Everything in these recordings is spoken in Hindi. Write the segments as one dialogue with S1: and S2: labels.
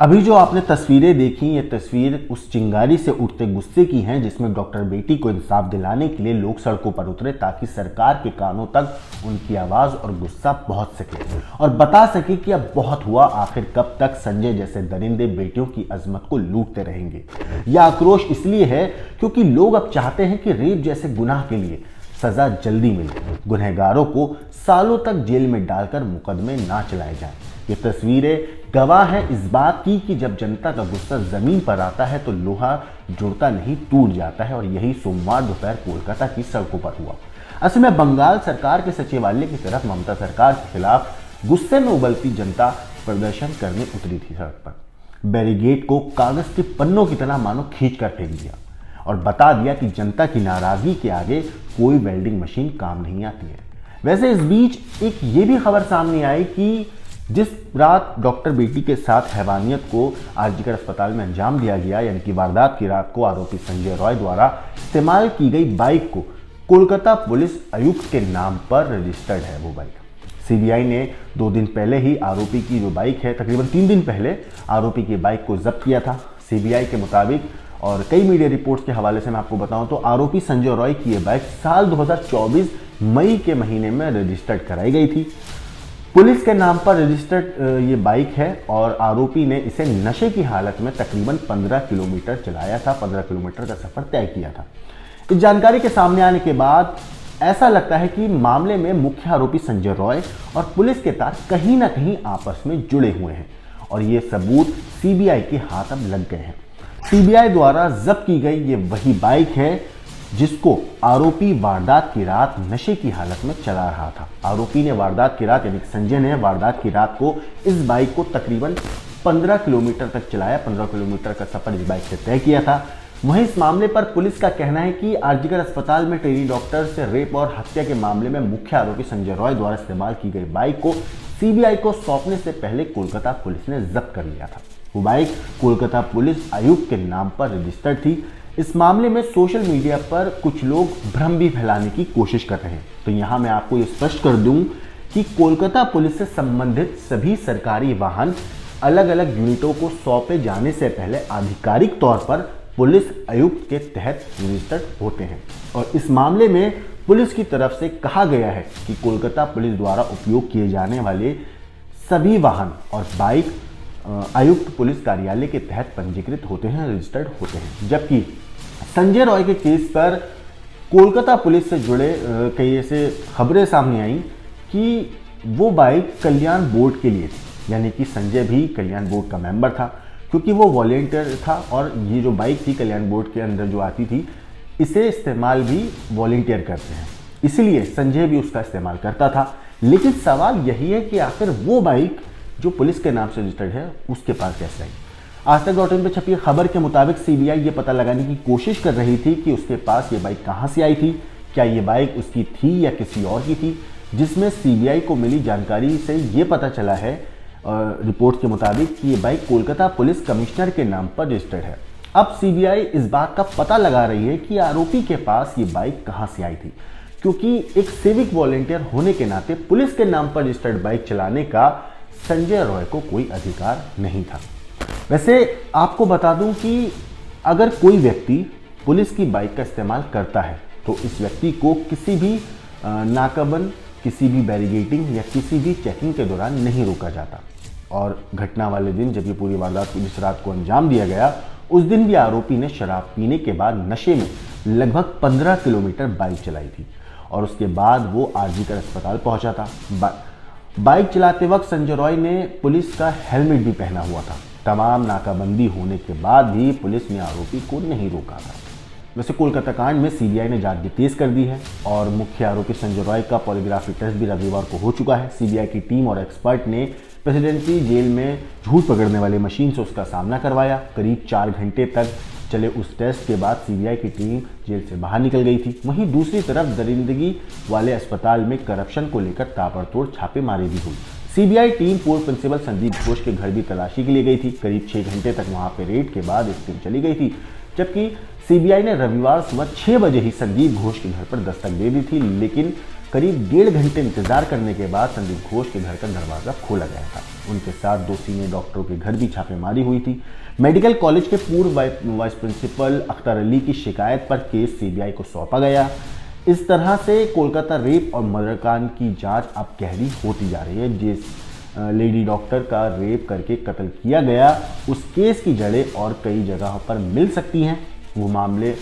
S1: अभी जो आपने तस्वीरें देखी, ये तस्वीर उस चिंगारी से उठते गुस्से की हैं जिसमें डॉक्टर बेटी को इंसाफ दिलाने के लिए लोग सड़कों पर उतरे ताकि सरकार के कानों तक उनकी आवाज और गुस्सा पहुंच सके और बता सके कि अब बहुत हुआ, आखिर कब तक संजय जैसे दरिंदे बेटियों की अजमत को लूटते रहेंगे। यह आक्रोश इसलिए है क्योंकि लोग अब चाहते हैं कि रेप जैसे गुनाह के लिए सजा जल्दी मिले, गुनहगारों को सालों तक जेल में डालकर मुकदमे ना चलाए जाएं। ये तस्वीरें गवाह है इस बात की कि जब जनता का गुस्सा जमीन पर आता है तो लोहा जुड़ता नहीं टूट जाता है, और यही सोमवार दोपहर कोलकाता की सड़कों पर हुआ। असल में बंगाल सरकार के सचिवालय की तरफ ममता सरकार के खिलाफ गुस्से में उबलती जनता प्रदर्शन करने उतरी थी सड़क पर। बैरिकेड को कागज के पन्नों की तरह मानो खींच कर फेंक दिया और बता दिया कि जनता की नाराजगी के आगे कोई वेल्डिंग मशीन काम नहीं आती है। वैसे इस बीच एक ये भी खबर सामने आई कि जिस रात डॉक्टर बेटी के साथ हैवानियत को आरजीकर अस्पताल में अंजाम दिया गया, यानी कि वारदात की रात को आरोपी संजय रॉय द्वारा इस्तेमाल की गई बाइक को कोलकाता पुलिस आयुक्त के नाम पर रजिस्टर्ड है। वो बाइक सीबीआई ने 2 दिन पहले ही आरोपी की जो बाइक है, तकरीबन 3 दिन पहले आरोपी की बाइक को जब्त किया था। सीबीआई के मुताबिक और कई मीडिया रिपोर्ट्स के हवाले से मैं आपको बताऊं तो आरोपी संजय रॉय की यह बाइक साल 2024 मई के महीने में रजिस्टर्ड कराई गई थी। पुलिस के नाम पर रजिस्टर्ड ये बाइक है और आरोपी ने इसे नशे की हालत में तकरीबन 15 किलोमीटर चलाया था, 15 किलोमीटर का सफर तय किया था। इस जानकारी के सामने आने के बाद ऐसा लगता है कि मामले में मुख्य आरोपी संजय रॉय और पुलिस के तार कहीं ना कहीं आपस में जुड़े हुए हैं और ये सबूत सीबीआई के हाथ अब लग गए हैं। सीबीआई द्वारा जब्त की गई ये वही बाइक है जिसको आरोपी वारदात की रात नशे की हालत में चला रहा था। आरोपी ने वारदात की रात, यानी संजय ने वारदात की रात को इस बाइक को तकरीबन 15 किलोमीटर तक चलाया, 15 किलोमीटर का सफर इस बाइक से तय किया था। वहीं इस मामले पर पुलिस का कहना है कि आरजीकर अस्पताल में ट्रेनी डॉक्टर से रेप और हत्या के मामले में मुख्य आरोपी संजय रॉय द्वारा इस्तेमाल की गई बाइक को सीबीआई को सौंपने से पहले कोलकाता पुलिस ने जब्त कर लिया था। वो बाइक कोलकाता पुलिस आयुक्त के नाम पर रजिस्टर्ड थी। इस मामले में सोशल मीडिया पर कुछ लोग भ्रम भी फैलाने की कोशिश कर रहे हैं, तो यहां मैं आपको ये स्पष्ट कर दूं कि कोलकाता पुलिस से संबंधित सभी सरकारी वाहन अलग अलग यूनिटों को सौंपे जाने से पहले आधिकारिक तौर पर पुलिस आयुक्त के तहत रजिस्टर्ड होते हैं। और इस मामले में पुलिस की तरफ से कहा गया है कि कोलकाता पुलिस द्वारा उपयोग किए जाने वाले सभी वाहन और बाइक आयुक्त पुलिस कार्यालय के तहत पंजीकृत होते हैं, रजिस्टर्ड होते हैं। जबकि संजय रॉय के केस पर कोलकाता पुलिस से जुड़े कई ऐसे खबरें सामने आई कि वो बाइक कल्याण बोर्ड के लिए थी, यानी कि संजय भी कल्याण बोर्ड का मेंबर था क्योंकि वो वॉलेंटियर था और ये जो बाइक थी कल्याण बोर्ड के अंदर जो आती थी, इसे इस्तेमाल भी वॉलेंटियर करते हैं, इसलिए संजय भी उसका इस्तेमाल करता था। लेकिन सवाल यही है कि आखिर वो बाइक जो पुलिस के नाम से रजिस्टर्ड है उसके पास कैसे आई। आज तक .in पर छपी खबर के मुताबिक सीबीआई ये पता लगाने की कोशिश कर रही थी कि उसके पास ये बाइक कहां से आई थी, क्या ये बाइक उसकी थी या किसी और की थी, जिसमें सीबीआई को मिली जानकारी से ये पता चला है रिपोर्ट के मुताबिक कि ये बाइक कोलकाता पुलिस कमिश्नर के नाम पर रजिस्टर्ड है। अब सीबीआई इस बात का पता लगा रही है कि आरोपी के पास ये बाइक कहां से आई थी, क्योंकि एक सिविक वॉलेंटियर होने के नाते पुलिस के नाम पर रजिस्टर्ड बाइक चलाने का संजय रॉय को कोई अधिकार नहीं था। वैसे आपको बता दूं कि अगर कोई व्यक्ति पुलिस की बाइक का इस्तेमाल करता है तो इस व्यक्ति को किसी भी नाकाबंद, किसी भी बैरिकेडिंग या किसी भी चेकिंग के दौरान नहीं रोका जाता। और घटना वाले दिन जब ये पूरी वारदात जिस रात को अंजाम दिया गया, उस दिन भी आरोपी ने शराब पीने के बाद नशे में लगभग 15 किलोमीटर बाइक चलाई थी और उसके बाद वो आरजीकर अस्पताल पहुंचा था। बाइक चलाते वक्त संजय रॉय ने पुलिस का हेलमेट भी पहना हुआ था। तमाम नाकाबंदी होने के बाद भी पुलिस ने आरोपी को नहीं रोका था। वैसे कोलकाता कांड में सीबीआई ने जांच भी तेज कर दी है और मुख्य आरोपी संजय रॉय का पॉलीग्राफी टेस्ट भी रविवार को हो चुका है। सीबीआई की टीम और एक्सपर्ट ने प्रेसिडेंसी जेल में झूठ पकड़ने वाली मशीन से उसका सामना करवाया। करीब 4 घंटे तक चले उस टेस्ट के बाद सीबीआई की टीम जेल से बाहर निकल गई थी। वहीं दूसरी तरफ दरिंदगी वाले अस्पताल में करप्शन को लेकर ताबड़तोड़ छापेमारी भी हुई। सीबीआई टीम पूर्व प्रिंसिपल संदीप घोष के घर भी तलाशी के लिए गई थी। करीब 6 घंटे तक वहां पे रेड के बाद एक टीम चली गई थी, जबकि सीबीआई ने रविवार सुबह 6 बजे ही संदीप घोष के घर पर दस्तक दे दी थी, लेकिन करीब 1.5 घंटे इंतजार करने के बाद संदीप घोष के घर का दरवाजा खोला गया था। उनके साथ 2 सीनियर डॉक्टरों के घर भी छापेमारी हुई थी। मेडिकल कॉलेज के पूर्व वाइस प्रिंसिपल अख्तर अली की शिकायत पर केस सीबीआई को सौंपा गया। इस तरह से कोलकाता रेप और मर्डर कांड की जांच अब गहरी होती जा रही है। जिस लेडी डॉक्टर का रेप करके कत्ल किया गया, उस केस की जड़ें और कई जगहों पर मिल सकती हैं। वो मामले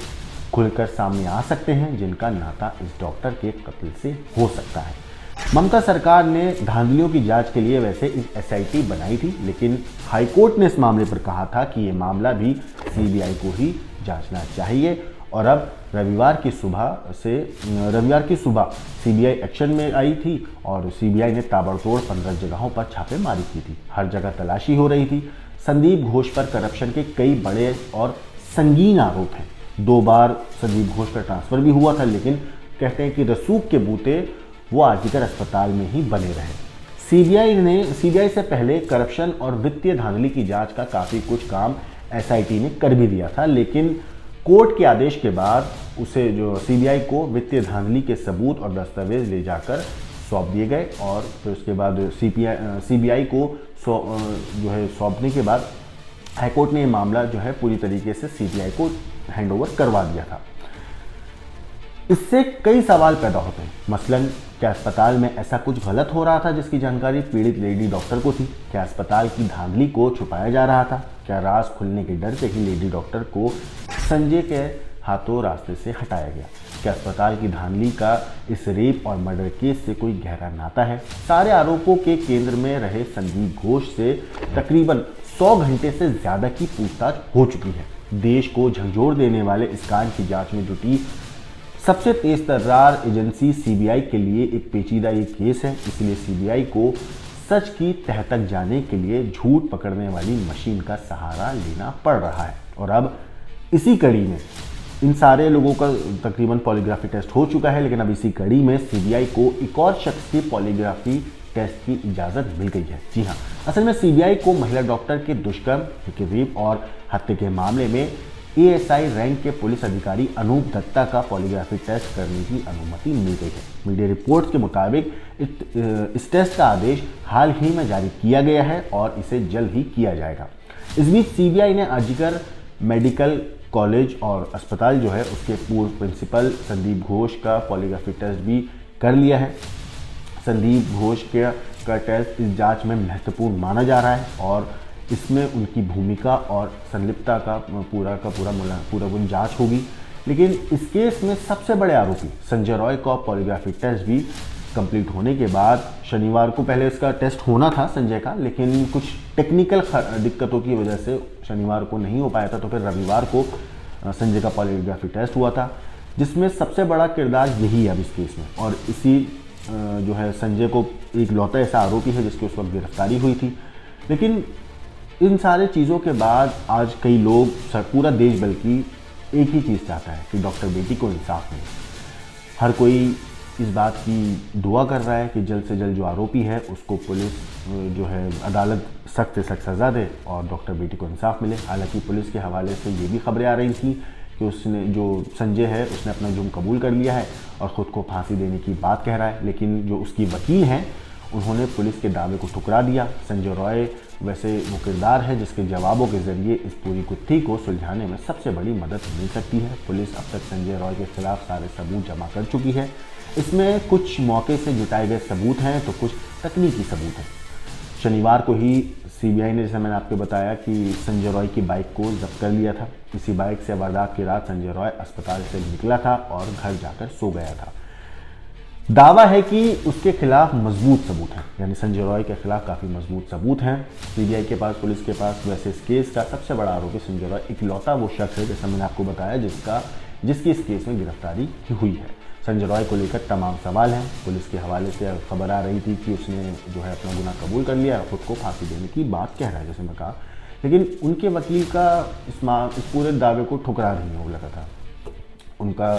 S1: खुलकर सामने आ सकते हैं जिनका नाता इस डॉक्टर के कत्ल से हो सकता है। ममता सरकार ने धांधलियों की जांच के लिए वैसे एक एसआईटी बनाई थी, लेकिन हाईकोर्ट ने इस मामले पर कहा था कि ये मामला भी सीबीआई को ही जांचना चाहिए। और अब रविवार की सुबह सीबीआई एक्शन में आई थी और सीबीआई ने ताबड़तोड़ 15 जगहों पर छापेमारी की थी। हर जगह तलाशी हो रही थी। संदीप घोष पर करप्शन के कई बड़े और संगीन आरोप हैं। 2 बार संदीप घोष का ट्रांसफर भी हुआ था, लेकिन कहते हैं कि रसूख के बूते वो आर्जिकर अस्पताल में ही बने रहे। सीबीआई से पहले करप्शन और वित्तीय धांधली की जांच का काफ़ी कुछ काम एसआईटी ने कर भी दिया था, लेकिन कोर्ट के आदेश के बाद उसे जो सीबीआई को वित्तीय धांधली के सबूत और दस्तावेज ले जाकर सौंप दिए गए और फिर उसके बाद सीबीआई को जो है सौंपने के बाद हाईकोर्ट ने ये मामला जो है पूरी तरीके से सीबीआई को हैंडओवर करवा दिया था। इससे कई सवाल पैदा होते हैं। मसलन, क्या अस्पताल में ऐसा कुछ गलत हो रहा था जिसकी जानकारी पीड़ित लेडी डॉक्टर को थी? क्या अस्पताल की धांधली को छुपाया जा रहा था? क्या राज खुलने के डर से ही लेडी डॉक्टर को संजय के हाथों रास्ते से हटाया गया? क्या अस्पताल की धांधली का इस रेप और मर्डर केस से कोई गहरा नाता है? सारे आरोपों के केंद्र में रहे संदीप घोष से तकरीबन 100 घंटे से ज़्यादा की पूछताछ हो चुकी है। देश को झकझोर देने वाले इस कांड की जांच में जुटी सबसे तेज तर्रार एजेंसी सीबीआई के लिए एक पेचीदा ये केस है। इसलिए सीबीआई को सच की तह तक जाने के लिए झूठ पकड़ने वाली मशीन का सहारा लेना पड़ रहा है। और अब इसी कड़ी में इन सारे लोगों का तकरीबन पॉलीग्राफी टेस्ट हो चुका है, लेकिन अब इसी कड़ी में सीबीआई को एक और शख्स की पॉलीग्राफी टेस्ट की इजाज़त मिल गई है। जी हाँ, असल में सीबीआई को महिला डॉक्टर के दुष्कर्म, रेप और हत्या के मामले में एएसआई रैंक के पुलिस अधिकारी अनूप दत्ता का पॉलीग्राफी टेस्ट करने की अनुमति मिल गई है। मीडिया रिपोर्ट्स के मुताबिक इस टेस्ट का आदेश हाल ही में जारी किया गया है और इसे जल्द ही किया जाएगा। इस बीच सीबीआई ने आर्जिकर मेडिकल कॉलेज और अस्पताल जो है उसके पूर्व प्रिंसिपल संदीप घोष का पॉलीग्राफी टेस्ट भी कर लिया है। संदीप घोष का टेस्ट इस जांच में महत्वपूर्ण माना जा रहा है और इसमें उनकी भूमिका और संलिप्तता का पूरा जांच होगी। लेकिन इस केस में सबसे बड़े आरोपी संजय रॉय का पॉलीग्राफी टेस्ट भी कंप्लीट होने के बाद शनिवार को पहले इसका टेस्ट होना था संजय का, लेकिन कुछ टेक्निकल दिक्कतों की वजह से शनिवार को नहीं हो पाया था, तो फिर रविवार को संजय का पॉलीग्राफी टेस्ट हुआ था, जिसमें सबसे बड़ा किरदार यही है अब इस केस में। और इसी जो है संजय को एक लौता ऐसा आरोपी है जिसकी उस वक्त गिरफ्तारी हुई थी। लेकिन इन सारे चीज़ों के बाद आज कई लोग, पूरा देश बल्कि, एक ही चीज़ चाहता है कि डॉक्टर बेटी को इंसाफ मिले। हर कोई इस बात की दुआ कर रहा है कि जल्द से जल्द जो आरोपी है उसको पुलिस जो है अदालत सख्त से सख्त सज़ा दे और डॉक्टर बेटी को इंसाफ मिले। हालांकि पुलिस के हवाले से ये भी खबरें आ रही थी कि उसने, जो संजय है, उसने अपना जुर्म कबूल कर लिया है और ख़ुद को फांसी देने की बात कह रहा है। लेकिन जो उसकी वकील हैं उन्होंने पुलिस के दावे को ठुकरा दिया। संजय रॉय वैसे वो किरदार है जिसके जवाबों के ज़रिए इस पूरी गुत्थी को सुलझाने में सबसे बड़ी मदद मिल सकती है। पुलिस अब तक संजय रॉय के खिलाफ सारे सबूत जमा कर चुकी है। इसमें कुछ मौके से जुटाए गए सबूत हैं तो कुछ तकनीकी सबूत हैं। शनिवार को ही सीबीआई ने, जैसा मैंने आपको बताया, कि संजय रॉय की बाइक को जब्त कर लिया था। इसी बाइक से वारदात की रात संजय रॉय अस्पताल से निकला था और घर जाकर सो गया था। दावा है कि उसके खिलाफ मजबूत सबूत हैं, यानी संजय रॉय के खिलाफ काफ़ी मजबूत सबूत हैं सीबीआई के पास, पुलिस के पास। वैसे इस केस का सबसे बड़ा आरोपी संजय रॉय इकलौता वो शख्स है, जैसा मैंने आपको बताया, जिसकी इस केस में गिरफ्तारी हुई है। संजय रॉय को लेकर तमाम सवाल हैं। पुलिस के हवाले से खबर आ रही थी कि उसने जो है अपना गुनाह कबूल कर लिया और खुद को फांसी देने की बात कह रहा है, जैसे मैं कहा। लेकिन उनके वकील का इस पूरे दावे को ठुकरा रही है वो लगातार। उनका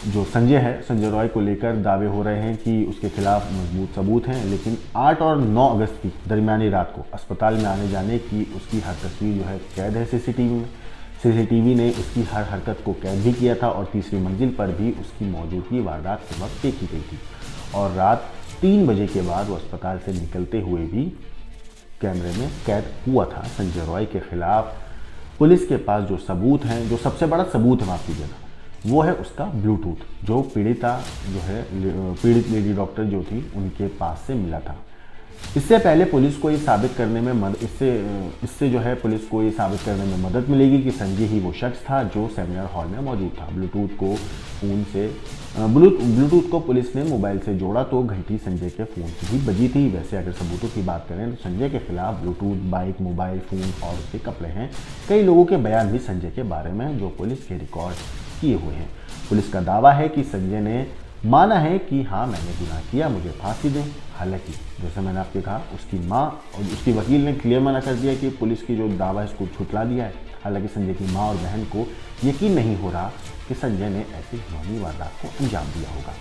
S1: जो संजय है, संजय रॉय को लेकर दावे हो रहे हैं कि उसके खिलाफ मजबूत सबूत हैं, लेकिन 8 और 9 अगस्त की दरमियानी रात को अस्पताल में आने जाने की उसकी हर तस्वीर जो है कैद है सीसीटीवी में। सीसीटीवी ने उसकी हर हरकत को कैद भी किया था और तीसरी मंजिल पर भी उसकी मौजूदगी वारदात के वक्त देखी गई थी। और रात 3 बजे के बाद वो अस्पताल से निकलते हुए भी कैमरे में कैद हुआ था। संजय रॉय के खिलाफ पुलिस के पास जो सबूत हैं, जो सबसे बड़ा सबूत है, माफ कीजिएगा, वो है उसका ब्लूटूथ, जो पीड़ित लेडी डॉक्टर जो थी उनके पास से मिला था। इससे पहले पुलिस को ये साबित करने में इससे जो है पुलिस को ये साबित करने में मदद मिलेगी कि संजय ही वो शख्स था जो सेमिनार हॉल में मौजूद था। ब्लूटूथ को पुलिस ने मोबाइल से जोड़ा तो घंटी संजय के फ़ोन की भी बजी थी। वैसे अगर सबूतों की बात करें तो संजय के खिलाफ ब्लूटूथ, बाइक, मोबाइल फ़ोन और उसके कपड़े हैं। कई लोगों के बयान भी संजय के बारे में जो पुलिस के रिकॉर्ड किए हुए हैं। पुलिस का दावा है कि संजय ने माना है कि हाँ, मैंने गुनाह किया, मुझे फांसी दें। हालांकि जैसे मैंने आपको कहा, उसकी माँ और उसकी वकील ने क्लियर मना कर दिया कि पुलिस की जो दावा है इसको छुटला दिया है। हालांकि संजय की माँ और बहन को यकीन नहीं हो रहा कि संजय ने ऐसी घिनौनी वारदात को अंजाम दिया होगा।